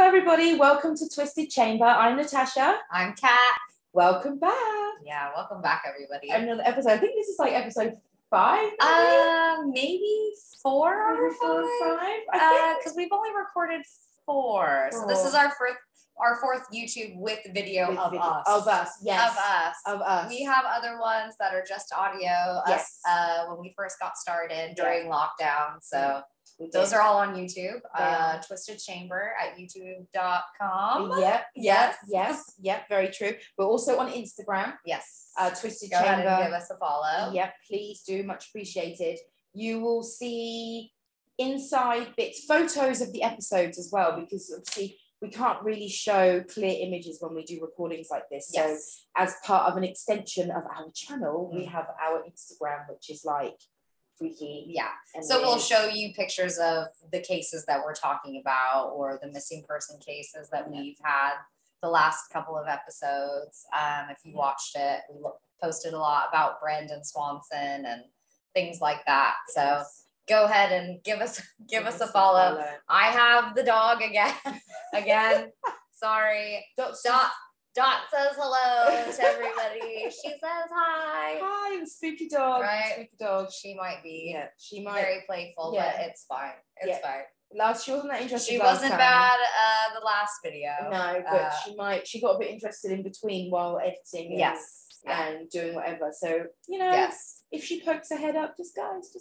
everybody, welcome to Twisted Chamber. I'm Natasha. I'm Kat. Welcome back. Yeah, welcome back, everybody. Another episode. I think this is like episode 5. Maybe 4 or 5. Because we've only recorded 4. So this is our fourth YouTube with video of us. Of us, yes. Of us. We have other ones that are just audio. Yes. When we first got started during lockdown. So those are all on YouTube. Twisted Chamber at youtube.com. Yep. Yes. Very true. We're also on Instagram. Yes. Twisted Go Chamber. ahead and give us a follow. Yep. Please do. Much appreciated. You will see inside bits, photos of the episodes as well, because obviously we can't really show clear images when we do recordings like this. So as part of an extension of our channel, we have our Instagram, which is like freaky. Yeah. So we'll show you pictures of the cases that we're talking about, or the missing person cases that we've had the last couple of episodes. If you watched it, we posted a lot about Brandon Swanson and things like that. So go ahead and give us a follow. I have the dog again. Sorry. Dot says hello to everybody. She says hi. Hi, the spooky dog. Right? Spooky dog. She might be. Yeah, she might. Very playful, but it's fine. It's fine. She wasn't that interested. She wasn't bad the last video. No, but she got a bit interested in between while editing. And doing whatever. So if she pokes her head up, just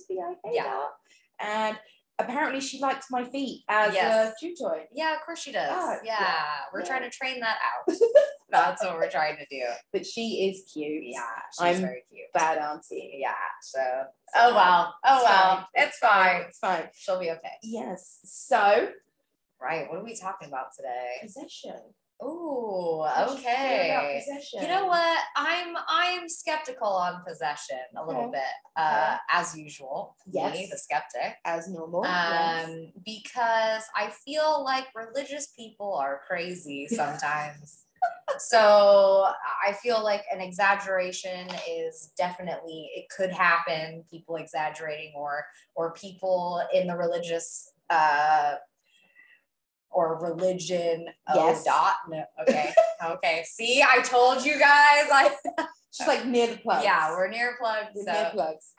be like, hey, Dot. And apparently she likes my feet as a chew toy. Yeah, of course she does. We're trying to train that out. That's what we're trying to do. But she is cute. Yeah, she's very cute. Bad auntie. Yeah. So It's fine. She'll be okay. Yes. So what are we talking about today? Possession. Oh, okay. Possession? You know what? I'm skeptical on possession a little bit, as usual. Yes. Me, the skeptic. As normal. Because I feel like religious people are crazy sometimes. So I feel like an exaggeration is definitely, it could happen, people exaggerating, or people in the religious or religion. Okay. See, I told you guys. She's like near the plugs. Yeah, we're near plugs. Near plugs.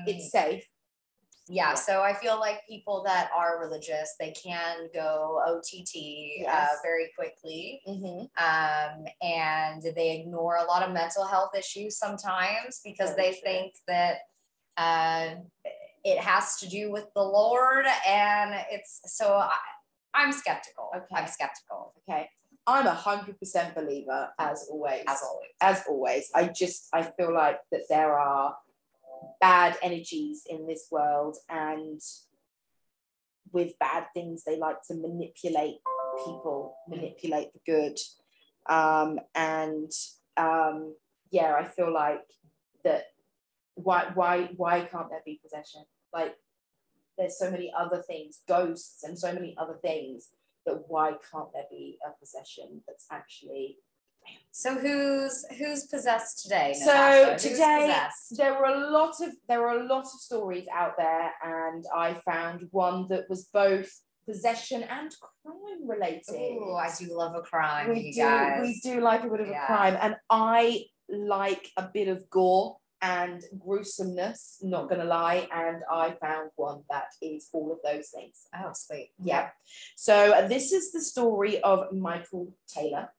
It's safe. Yeah, so I feel like people that are religious, they can go OTT very quickly, and they ignore a lot of mental health issues sometimes because they think that it has to do with the Lord, and I'm skeptical. Okay. I'm skeptical. Okay. I'm 100% believer, as always. As always. I feel like that there are bad energies in this world, and with bad things they like to manipulate people, manipulate the good, I feel like that why can't there be possession? Like, there's so many other things, ghosts and so many other things, that why can't there be a possession that's actually... So who's possessed today, Natasha? So today there were a lot of stories out there, and I found one that was both possession and crime related. Oh, I do love a crime. We do like a bit of a crime, and I like a bit of gore and gruesomeness, not gonna lie, and I found one that is all of those things. Oh, sweet. Yeah. So this is the story of Michael Taylor.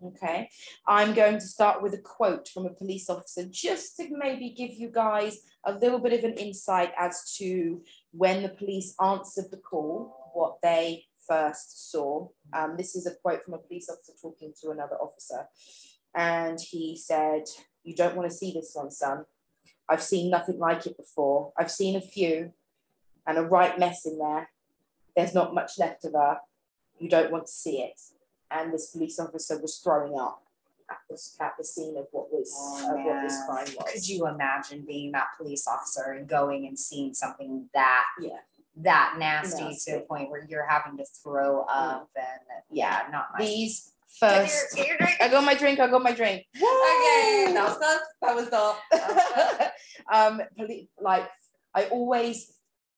Okay, I'm going to start with a quote from a police officer, just to maybe give you guys a little bit of an insight as to when the police answered the call, what they first saw. This is a quote from a police officer talking to another officer, and he said, "You don't want to see this one, son. I've seen nothing like it before. I've seen a few, and a right mess in there. There's not much left of her. You don't want to see it." And this police officer was throwing up at the scene of what this crime was. Could you imagine being that police officer and going and seeing something that nasty to a point where you're having to throw up and not nice. These first, get your drink. I got my drink. Okay, that was I always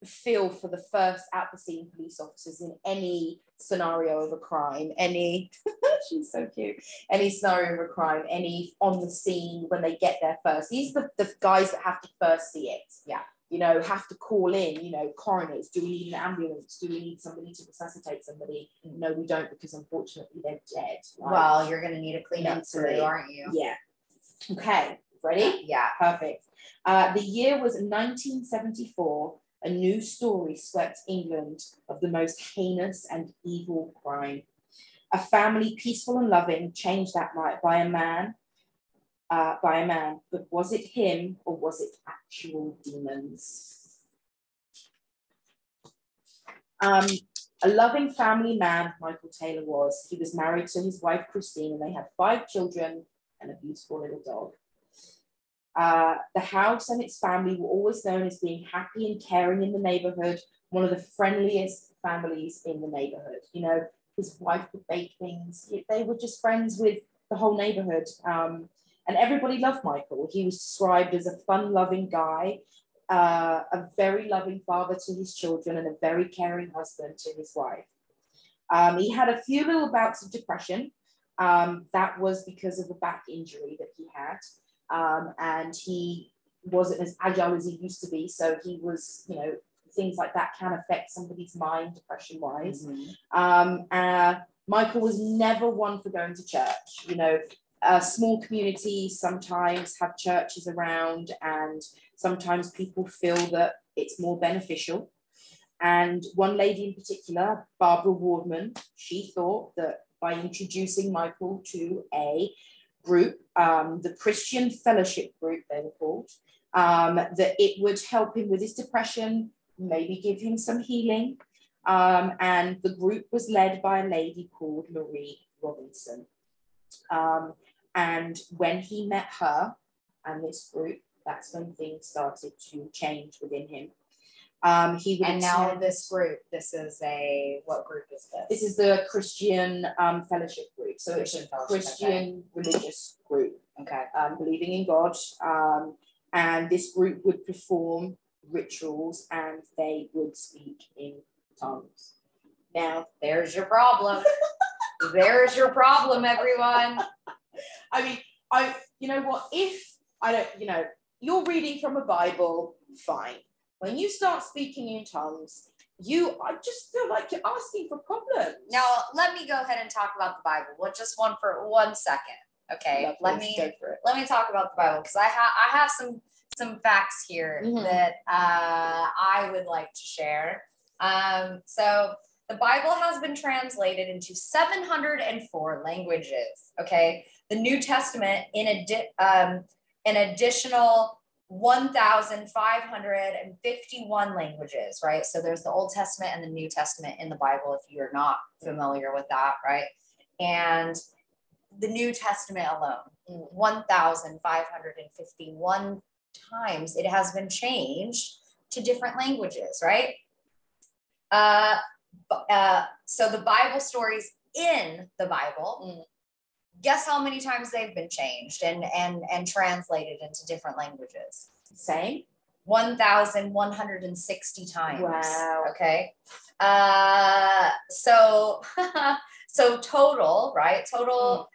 feel for the first at the scene police officers in any scenario of a crime, any she's so cute, any scenario of a crime, any on the scene when they get there first. These are the guys that have to first see it. Yeah. You know, have to call in, you know, coroners. Do we need an ambulance? Do we need somebody to resuscitate somebody? No, we don't, because unfortunately they're dead. Like, well, you're going to need a cleanup crew, aren't you? Yeah. Okay. Ready? Yeah. Perfect. The year was 1974. A new story swept England of the most heinous and evil crime. A family, peaceful and loving, changed that night by a man. But was it him or was it actual demons? A loving family man, Michael Taylor was. He was married to his wife, Christine, and they had 5 children and a beautiful little dog. The house and its family were always known as being happy and caring in the neighborhood, one of the friendliest families in the neighborhood. You know, his wife would bake things. They were just friends with the whole neighborhood. And everybody loved Michael. He was described as a fun-loving guy, a very loving father to his children, and a very caring husband to his wife. He had a few little bouts of depression. That was because of a back injury that he had. And he wasn't as agile as he used to be. So he was, you know, things like that can affect somebody's mind, depression-wise. Mm-hmm. Michael was never one for going to church. You know, small communities sometimes have churches around, and sometimes people feel that it's more beneficial. And one lady in particular, Barbara Wardman, she thought that by introducing Michael to a group, the Christian Fellowship Group, they were called, that it would help him with his depression, maybe give him some healing. And the group was led by a lady called Marie Robinson. And when he met her and this group, that's when things started to change within him. This group, this is what group is this? This is the Christian Fellowship Group. So it's a Christian religious group. Okay. Believing in God. And this group would perform rituals and they would speak in tongues. Now, there's your problem. There's your problem, everyone. I mean, you know what? If I don't, you know, you're reading from a Bible, fine. When you start speaking in tongues, I just feel like you're asking for problems. Now, let me go ahead and talk about the Bible. Well, just for 1 second. Okay. Let me talk about the Bible, because I have some facts here mm-hmm. that I would like to share. So the Bible has been translated into 704 languages. Okay. The New Testament in an additional 1,551 languages, right? So there's the Old Testament and the New Testament in the Bible, if you're not familiar with that, right? And the New Testament alone, 1,551 times it has been changed to different languages, right? So the Bible stories in the Bible, guess how many times they've been changed and translated into different languages? Same. 1,160 times. Wow. Okay. So total, right? Total,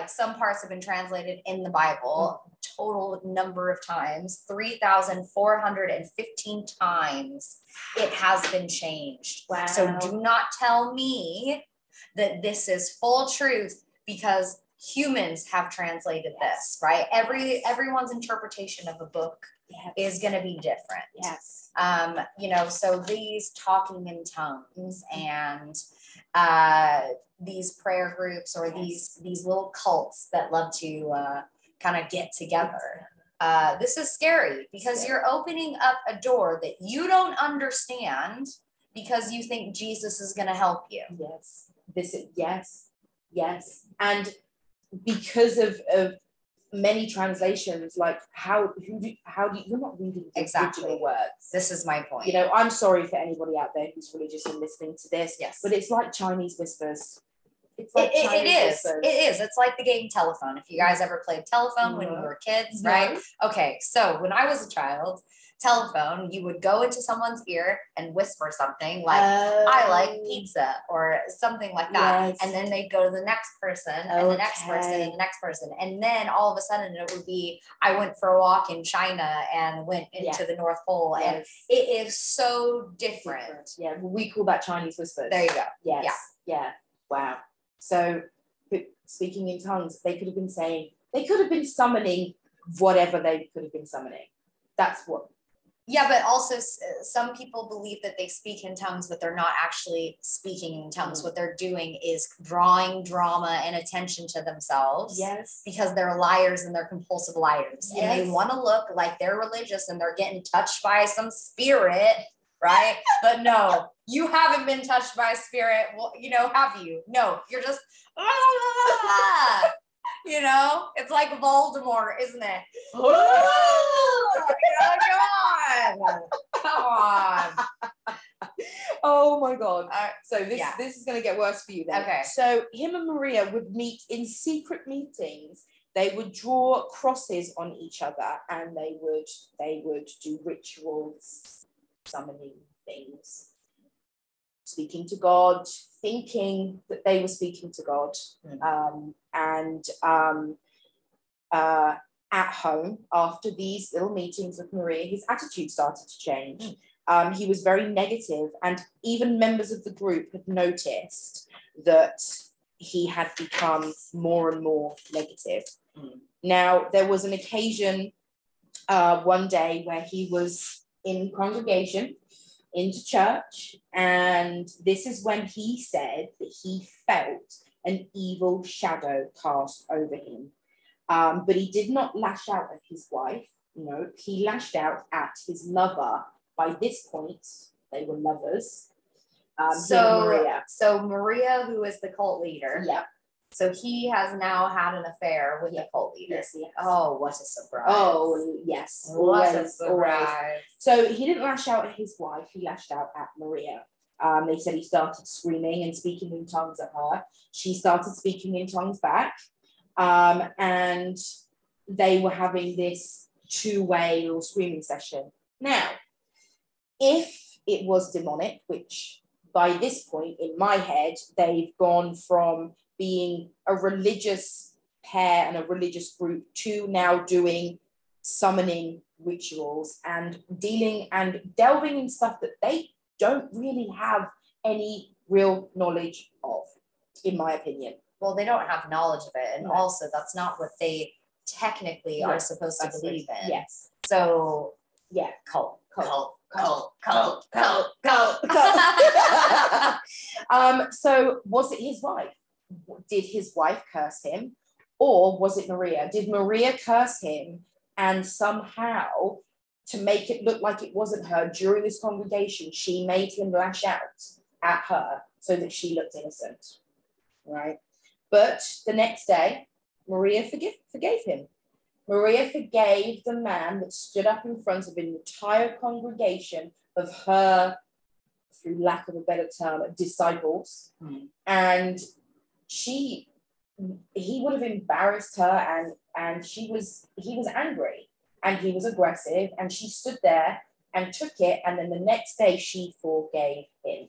some parts have been translated in the Bible, total number of times, 3,415 times it has been changed. Wow. So do not tell me that this is full truth, because humans have translated this, right? Everyone's interpretation of a book is going to be different. Yes. You know, so these talking in tongues and these prayer groups or these little cults that love to kind of get together. This is scary, because you're opening up a door that you don't understand because you think Jesus is going to help you. Yes. Yes. And because of many translations, like how do you, you're not reading the original words. This is my point. You know, I'm sorry for anybody out there who's religious and listening to this. Yes. But it's like Chinese whispers. It's like it is. It is. It's like the game telephone. If you guys ever played telephone when you were kids, right? Okay. So when I was a child, telephone, you would go into someone's ear and whisper something like, I like pizza or something like that. Yes. And then they'd go to the next person and the next person and the next person. And then all of a sudden it would be, I went for a walk in China and went into the North Pole. And it is so different. Yeah. We call that Chinese whispers. There you go. Yes. Yeah. Wow. So speaking in tongues, they could have been summoning whatever they could have been summoning. That's what. Yeah, but also some people believe that they speak in tongues, but they're not actually speaking in tongues. What they're doing is drawing drama and attention to themselves. Yes. Because they're liars and they're compulsive liars. Yes. And they want to look like they're religious and they're getting touched by some spirit, right? But no, you haven't been touched by a spirit. Well, have you? No, you're just, it's like Voldemort, isn't it? Come on. Oh my God. So this is going to get worse for you then. Okay. So him and Maria would meet in secret meetings. They would draw crosses on each other and they would do rituals, summoning things, speaking to God, thinking that they were speaking to God. At home, after these little meetings with Maria, his attitude started to change. He was very negative, and even members of the group had noticed that he had become more and more negative. Now, there was an occasion one day where he was in congregation, into church, and this is when he said that he felt an evil shadow cast over him. But he did not lash out at his wife. No, he lashed out at his lover. By this point, they were lovers. So Maria, who is the cult leader. Yeah. So he has now had an affair with the cult leader. Yes. Oh, what a surprise. Oh, yes. What a surprise. Always. So he didn't lash out at his wife. He lashed out at Maria. They said he started screaming and speaking in tongues at her. She started speaking in tongues back. And they were having this two-way little screaming session. Now, if it was demonic, which by this point in my head, they've gone from being a religious pair and a religious group to now doing summoning rituals and dealing and delving in stuff that they don't really have any real knowledge of, in my opinion. Well, they don't have knowledge of it. And also that's not what they technically are supposed to believe in. Yes. So yeah, cult. So was it his wife? Did his wife curse him? Or was it Maria? Did Maria curse him and somehow, to make it look like it wasn't her, during this congregation, she made him lash out at her so that she looked innocent, right? But the next day, Maria forgave him. Maria forgave the man that stood up in front of an entire congregation of her, through lack of a better term, disciples. And he would have embarrassed her, and he was angry and he was aggressive, and she stood there and took it, and then the next day she forgave him.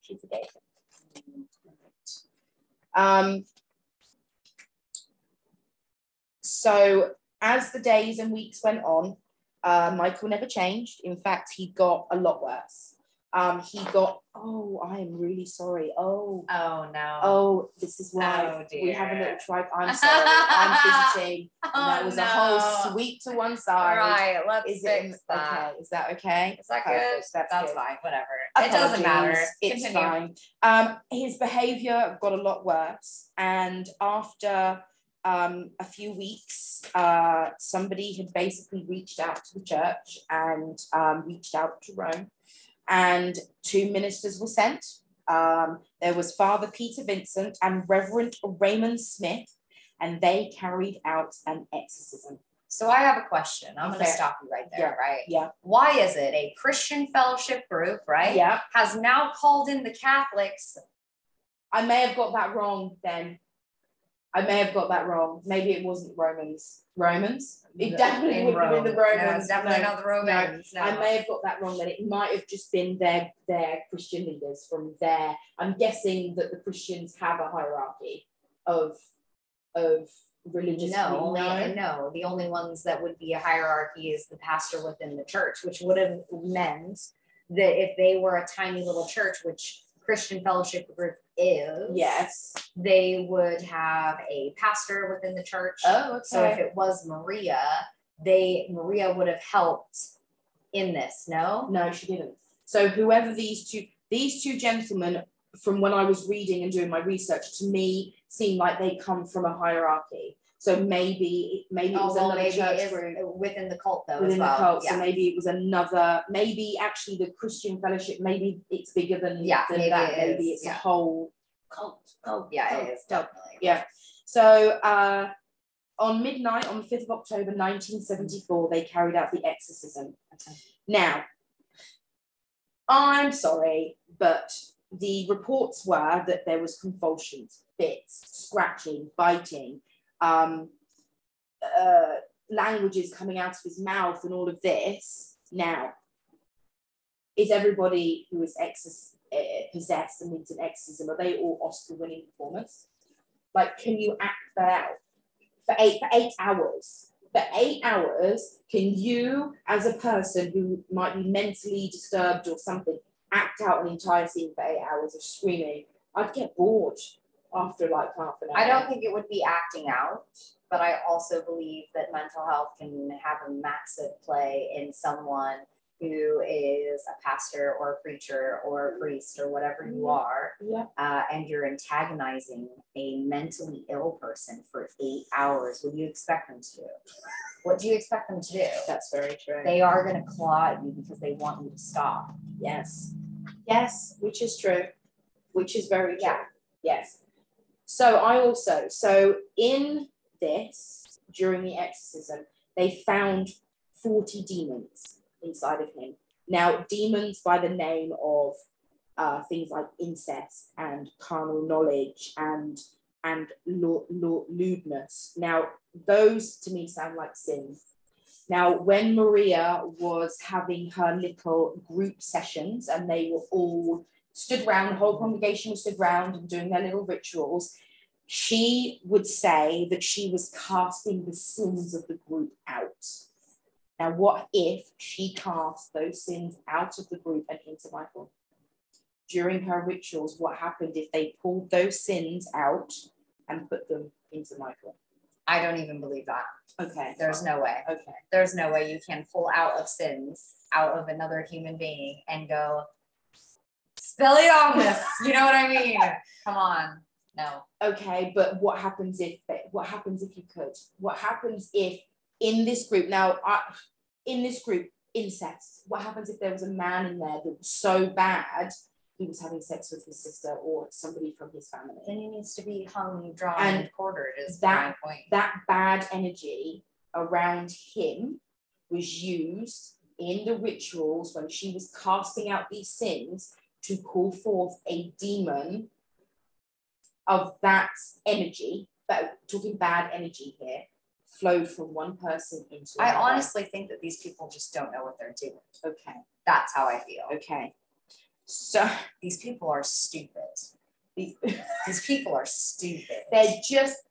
She forgave him. So as the days and weeks went on, Michael never changed. In fact, he got a lot worse. He got, I am really sorry. Oh no. Oh, this is why we have a little tribe. I'm sorry. I'm visiting. And that was a whole sweep to one side. Right, let's fix that. Okay. Is that okay? Is that Perfect. good? That's good. Fine. Whatever. Apologies. It doesn't matter. It's Continue. fine. His behavior got a lot worse. And after a few weeks, somebody had basically reached out to the church and reached out to Rome. And 2 ministers were sent. There was Father Peter Vincent and Reverend Raymond Smith, and they carried out an exorcism. So I have a question. I'm going to stop you right there, right? Yeah. Why is it a Christian fellowship group, right? Yeah. Has now called in the Catholics I may have got that wrong then. I may have got that wrong. Maybe it wasn't Romans. Romans? It definitely wouldn't have been the Romans. No, it's definitely not the Romans. No. I may have got that wrong. Then it might have just been their Christian leaders from there. I'm guessing that the Christians have a hierarchy of religious. No. The only ones that would be a hierarchy is the pastor within the church, which would have meant that if they were a tiny little church, which Christian Fellowship Group is, yes, they would have a pastor within the church. Oh, okay. So if it was Maria would have helped in this. No, she didn't. So whoever these two gentlemen, from when I was reading and doing my research, to me seem like they come from a hierarchy. So maybe it was another church group within the cult, though. Within as well. the cult, yeah. So maybe it was another. Maybe actually the Christian Fellowship. Maybe it's bigger than maybe that. Maybe it's a whole cult. Yeah, it is definitely. Yeah. So on midnight on the 5th of October 1974, they carried out the exorcism. Okay. Now, I'm sorry, but the reports were that there was convulsions, fits, scratching, biting. Languages coming out of his mouth and all of this. Now, is everybody who is possessed and needs an exorcism, are they all Oscar-winning performers? Like, can you act that out for 8 hours? For 8 hours, can you, as a person who might be mentally disturbed or something, act out an entire scene for 8 hours of screaming? I'd get bored after like half an hour. I don't think it would be acting out, but I also believe that mental health can have a massive play in someone who is a pastor or a preacher or a priest or whatever you are, and you're antagonizing a mentally ill person for 8 hours. What do you expect them to do? What do you expect them to do? That's very true. They are going to claw at you because they want you to stop. Yes, which is true, which is very true. Yes. So in this, during the exorcism, they found 40 demons inside of him. Now, demons by the name of things like incest and carnal knowledge and lewdness. Now, those to me sound like sins. Now, when Maria was having her little group sessions and they were all stood round, the whole congregation was stood round and doing their little rituals, she would say that she was casting the sins of the group out. Now, what if she cast those sins out of the group and into Michael? During her rituals, what happened if they pulled those sins out and put them into Michael? I don't even believe that. Okay. There's no way. Okay. There's no way you can pull out of sins out of another human being and go, spill it on this. You know what I mean? Come on. No. Okay, but what happens if you could? What happens if in this group, incest, what happens if there was a man in there that was so bad he was having sex with his sister or somebody from his family? Then he needs to be hung, drawn, and quartered is my point. That bad energy around him was used in the rituals when she was casting out these sins to call forth a demon of that energy, but talking bad energy here, flowed from one person into another. I honestly think that these people just don't know what they're doing. Okay. That's how I feel. Okay. So these people are stupid. These people are stupid. They're just,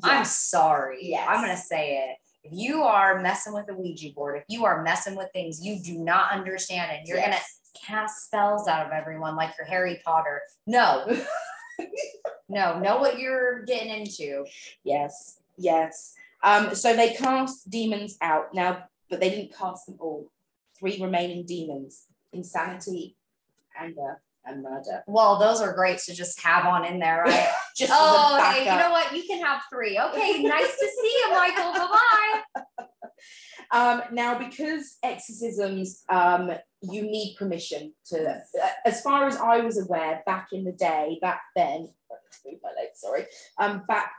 I'm sorry. Yes. I'm going to say it. If you are messing with a Ouija board, if you are messing with things you do not understand and you're going to cast spells out of everyone like you're Harry Potter, no. No, know what you're getting into. Yes. So they cast demons out now, but they didn't cast them all. 3 remaining demons: insanity, anger, and murder. Well, those are great to just have on in there, right? Just hey, you know what? You can have 3. Okay, nice to see you, Michael. Bye-bye. Now, because exorcisms, you need permission to, as far as I was aware, back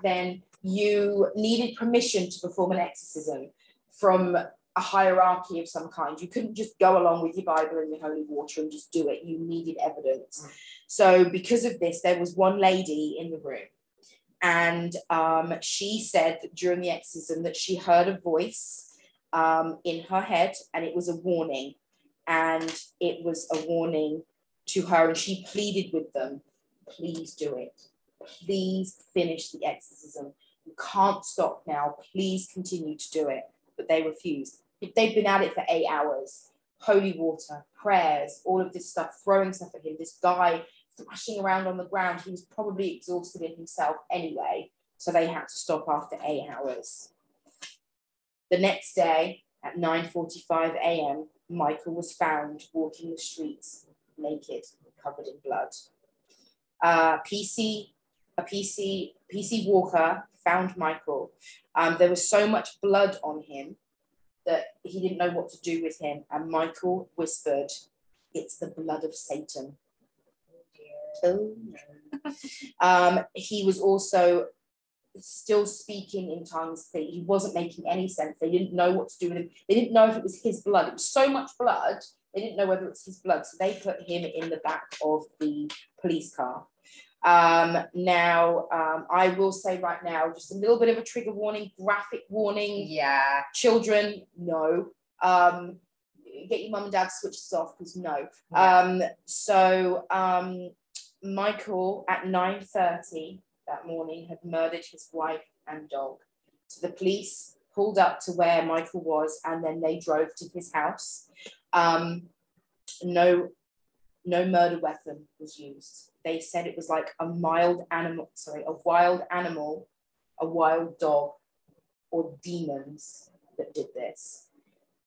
then, you needed permission to perform an exorcism from a hierarchy of some kind. You couldn't just go along with your Bible and your holy water and just do it. You needed evidence. So because of this, there was one lady in the room, and she said that during the exorcism that she heard a voice in her head, and it was a warning, and it was a warning to her, and she pleaded with them, please do it. Please finish the exorcism. You can't stop now. Please continue to do it. But they refused. They've been at it for 8 hours. Holy water, prayers, all of this stuff, throwing stuff at him. This guy thrashing around on the ground. He was probably exhausted in himself anyway. So they had to stop after 8 hours. The next day at 9:45 a.m., Michael was found walking the streets naked, covered in blood. A PC walker found Michael. There was so much blood on him that he didn't know what to do with him. And Michael whispered, "It's the blood of Satan." Oh, no. He was also still speaking in tongues. He wasn't making any sense. They didn't know what to do with him. They didn't know if it was his blood. It was so much blood. They didn't know whether it was his blood. So they put him in the back of the police car. I will say right now, just a little bit of a trigger warning, graphic warning. Yeah. Children, no. Get your mum and dad to switch this off, because no. Yeah. Michael at 9:30 that morning had murdered his wife and dog. So the police pulled up to where Michael was, and then they drove to his house. No murder weapon was used. They said it was like a wild animal, a wild dog, or demons that did this.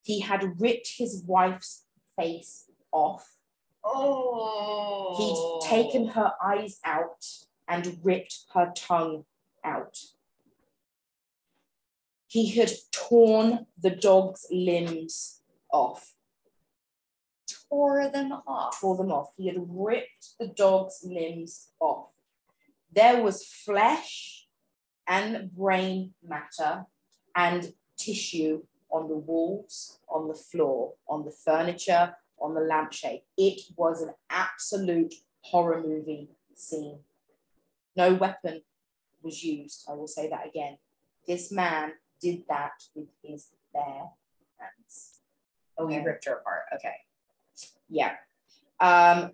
He had ripped his wife's face off. Oh. He'd taken her eyes out and ripped her tongue out. He had torn the dog's limbs off. Tore them off. He had ripped the dog's limbs off. There was flesh and brain matter and tissue on the walls, on the floor, on the furniture, on the lampshade. It was an absolute horror movie scene. No weapon was used. I will say that again. This man did that with his bare hands. Oh, he ripped her apart. Okay. Yeah.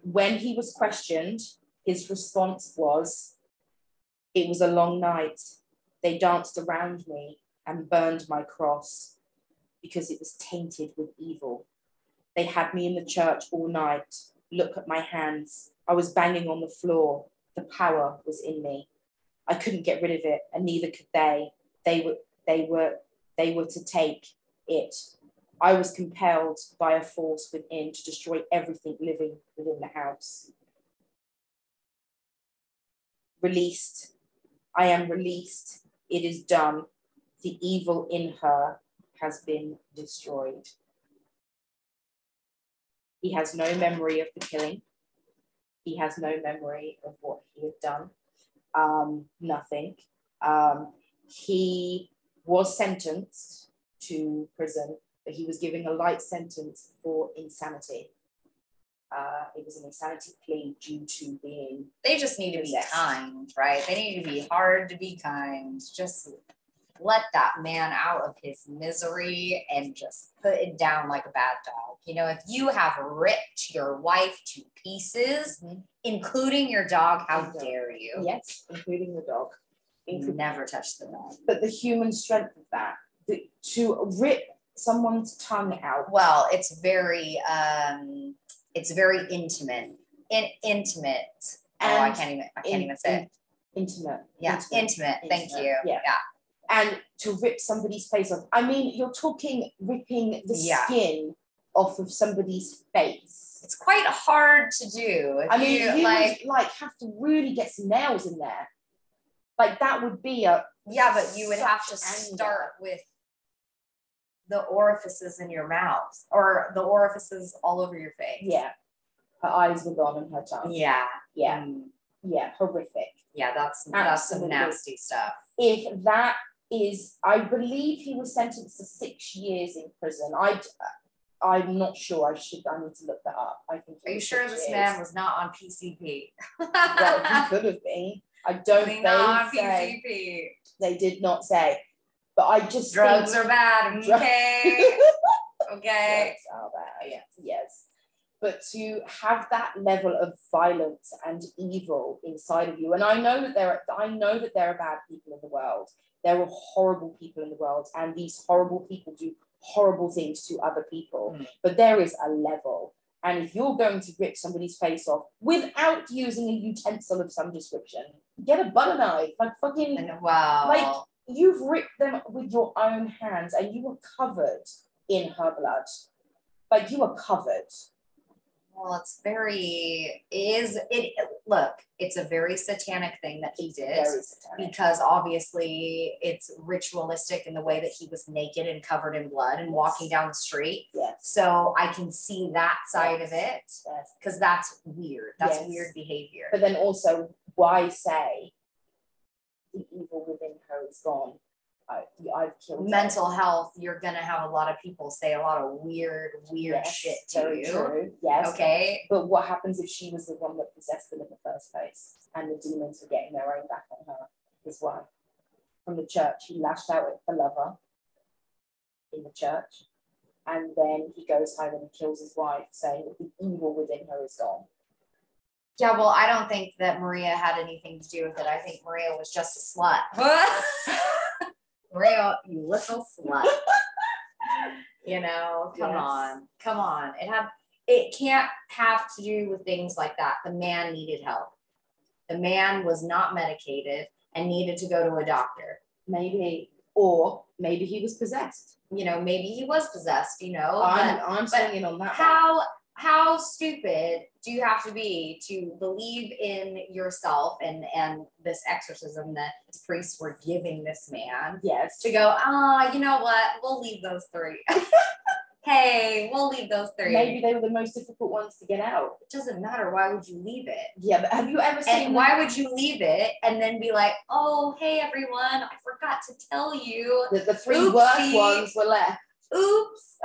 When he was questioned, his response was, "It was a long night. They danced around me and burned my cross because it was tainted with evil. They had me in the church all night. Look at my hands. I was banging on the floor. The power was in me. I couldn't get rid of it, and neither could they. They were to take it. I was compelled by a force within to destroy everything living within the house. Released. I am released. It is done. The evil in her has been destroyed." He has no memory of the killing. He has no memory of what he had done. Nothing. He was sentenced to prison, but he was given a light sentence for insanity. It was an insanity plea due to being... They just need to be kind, right? They need to be hard to be kind. Just let that man out of his misery and just put it down like a bad dog. You know, if you have ripped your wife to pieces, including your dog, how dare you? Yes, including the dog. Never touch the dog. But the human strength of that, to rip someone's tongue out. Well, it's very intimate. Intimate. Oh, I can't even say it. Intimate. Yeah, intimate. Thank you. Yeah. And to rip somebody's face off. I mean, you're talking ripping the skin off of somebody's face. It's quite hard to do. I mean, you would have to really get some nails in there. Like that would be a... Yeah, but you would have to start with the orifices in your mouth or the orifices all over your face. Yeah. Her eyes were gone and her tongue. Yeah. Yeah. Yeah, horrific. Yeah, that's some nasty stuff. If that is, I believe he was sentenced to 6 years in prison. I'm not sure. I need to look that up. I think. Are you sure this man was not on PCP? Well, he could have been. I don't. Not on PCP. They did not say. But I just drugs are bad. Okay. Okay. Drugs are bad. Yes. But to have that level of violence and evil inside of you, and I know that there are bad people in the world. There are horrible people in the world, and these horrible people do horrible things to other people. But there is a level, and if you're going to rip somebody's face off without using a utensil of some description, get a butter knife, like fucking wow, like you've ripped them with your own hands, and you were covered in her blood, like you were covered. Well, look, it's a very satanic thing that he did, because obviously it's ritualistic in the way that he was naked and covered in blood and walking down the street. Yes. So I can see that side of it, because that's weird. That's weird behavior. But then also, why say the evil within her is gone? I've killed mental health. You're gonna have a lot of people say a lot of weird shit to you. True. Yes. Okay. But what happens if she was the one that possessed them in the first place, and the demons were getting their own back on her? His wife. From the church, he lashed out at the lover in the church, and then he goes home and kills his wife, saying that the evil within her is gone. Yeah, well, I don't think that Maria had anything to do with it. I think Maria was just a slut. Maria, you little slut. You know, come on. It can't have to do with things like that. The man needed help. The man was not medicated and needed to go to a doctor. Maybe he was possessed. You know, maybe he was possessed, you know. I'm swinging on that. How stupid do you have to be to believe in yourself and this exorcism that the priests were giving this man? Yes. To go, you know what? We'll leave those 3. Hey, we'll leave those 3. Maybe they were the most difficult ones to get out. It doesn't matter. Why would you leave it? Yeah, but have you ever seen? And why would you leave it and then be like, oh, hey everyone, I forgot to tell you that the 3 worst ones were left. Oops.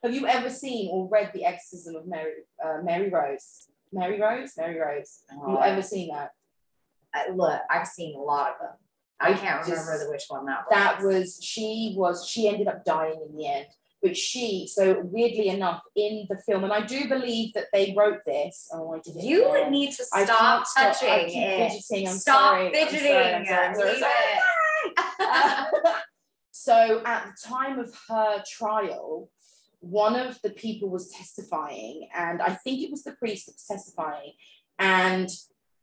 Have you ever seen or read The Exorcism of Mary Rose? Mary Rose? Have you ever seen that? Look, I've seen a lot of them. I can't remember which one that was. She ended up dying in the end. But so weirdly enough, in the film, and I do believe that they wrote this. Oh, I did it. You would need to stop touching it. Fidgeting. Stop fidgeting. I'm sorry. So at the time of her trial, one of the people was testifying, and I think it was the priest that was testifying. And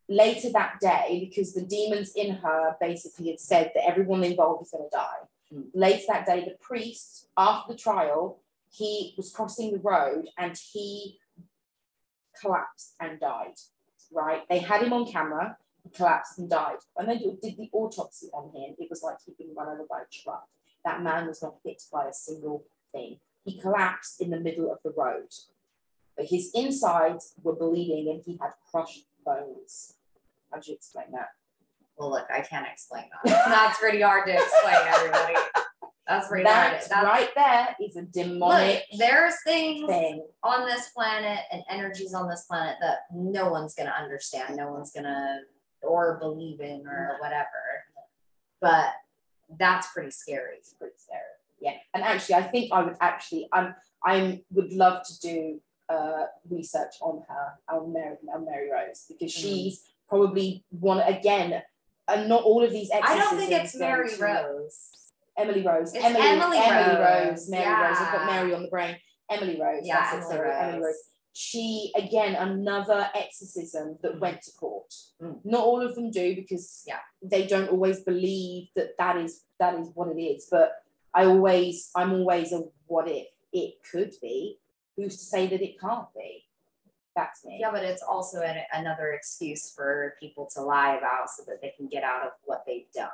later that day, because the demons in her basically had said that everyone involved is going to die. Later that day, the priest, after the trial, he was crossing the road and he collapsed and died, right? They had him on camera, he collapsed and died. When they did the autopsy on him, it was like he'd been run over by a truck. That man was not hit by a single thing. He collapsed in the middle of the road. But his insides were bleeding and he had crushed bones. How do you explain that? Well, look, I can't explain that. That's pretty hard to explain, everybody. That's pretty hard. That's right there is a demonic. Look, there's things on this planet and energies on this planet that no one's going to understand. No one's going to or believe in or whatever. But that's pretty scary. It's pretty scary. Yeah. And actually, I think I would love to do research on her, on Mary Rose, because she's probably one, again, and not all of these exorcisms. I don't think it's Mary Rose. Emily Rose. It's Emily Rose. Mary Rose. I've got Mary on the brain. Emily Rose. Yeah, Emily Rose. She, again, another exorcism that went to court. Not all of them do, because they don't always believe that is what it is. But I'm always a what if it could be. Who's to say that it can't be? That's me. Yeah, but it's also another excuse for people to lie about so that they can get out of what they've done.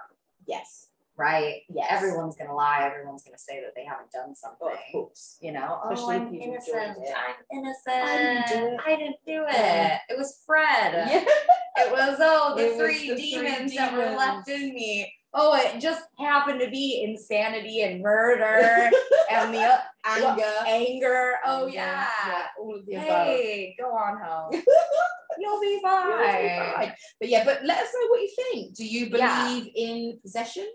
Yes. Right? Yes. Everyone's going to lie. Everyone's going to say that they haven't done something. Of course. You know, especially I'm innocent. I'm innocent. I didn't do it. It was Fred. Yeah. It was, the three demons that were left in me. Oh, it just happened to be insanity and murder and the anger. Oh, yeah. All of the above. Hey, go on home. You'll be fine. But yeah, but let us know what you think. Do you believe in possession?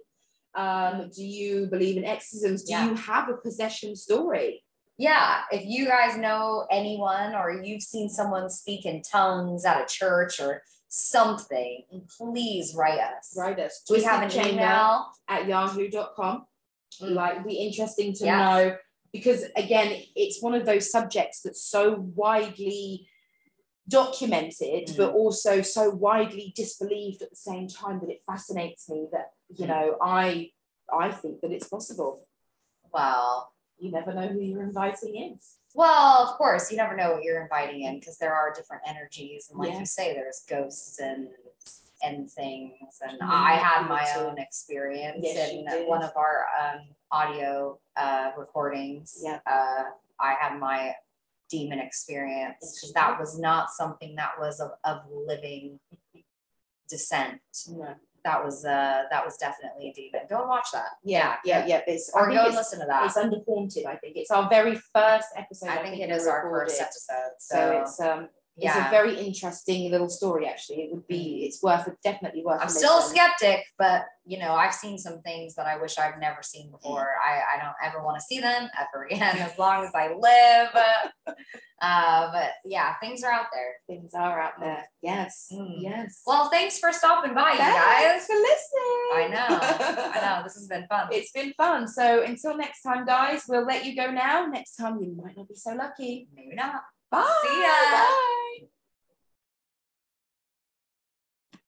Do you believe in exorcisms? Do you have a possession story? Yeah, if you guys know anyone or you've seen someone speak in tongues at a church or something, please write us. We have an email at yahoo.com. Like, it'd be interesting to know, because again, it's one of those subjects that's so widely documented, but also so widely disbelieved at the same time, that it fascinates me that, you know, I think that it's possible. Well, you never know who you're inviting in. Well, of course, you never know what you're inviting in, because there are different energies, and like you say, there's ghosts and things. And I had my own experience in one of our audio recordings. I had my demon experience, because that was not something that was of living descent. No. That was definitely a demon. Go and watch that. Yeah. Or go and listen to that. It's Under Haunted, I think. It's our very first episode. I think it is our first episode. So it's a very interesting little story, actually. It would be, it's definitely worth. I'm still a skeptic, but you know, I've seen some things that I wish I've never seen before. I don't ever want to see them ever again, as long as I live. But yeah, things are out there. Yes. Yes. Well, thanks for stopping by, you Thanks guys. for listening. I know. This has been fun. It's been fun. So until next time, guys, we'll let you go now. Next time you might not be so lucky. Maybe not. Bye. See ya. Bye.